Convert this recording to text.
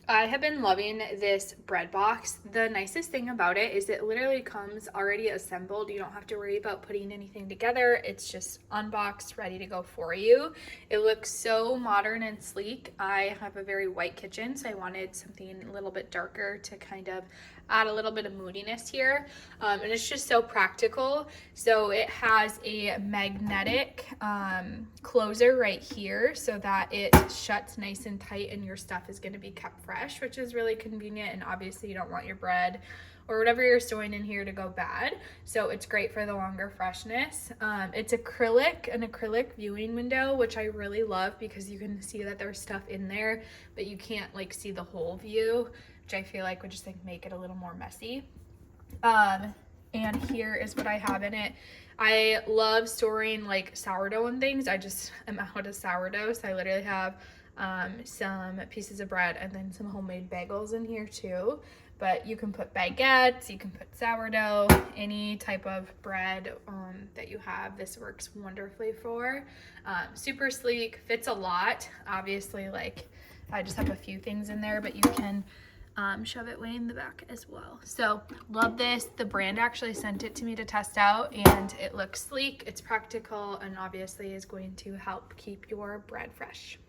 I have been loving this bread box. The nicest thing about it is it literally comes already assembled. You don't have to worry about putting anything together. It's just unboxed, ready to go for you. It looks so modern and sleek. I have a very white kitchen, so I wanted something a little bit darker to kind of add a little bit of moodiness here. And it's just so practical. So it has a magnetic closer right here so that it shuts nice and tight and your stuff is going to be kept fresh, which is really convenient. And obviously you don't want your bread or whatever you're storing in here to go bad. So it's great for the longer freshness. It's an acrylic viewing window, which I really love because you can see that there's stuff in there, but you can't like see the whole view, which I feel like would just like make it a little more messy. And here is what I have in it. I love storing like sourdough and things. I just am out of sourdough, so I literally have some pieces of bread and then some homemade bagels in here too. But you can put baguettes, you can put sourdough, any type of bread that you have. This works wonderfully for. Super sleek, fits a lot. Obviously, like I just have a few things in there, but you can shove it way in the back as well. So love this. The brand actually sent it to me to test out, and it looks sleek, it's practical, and obviously is going to help keep your bread fresh.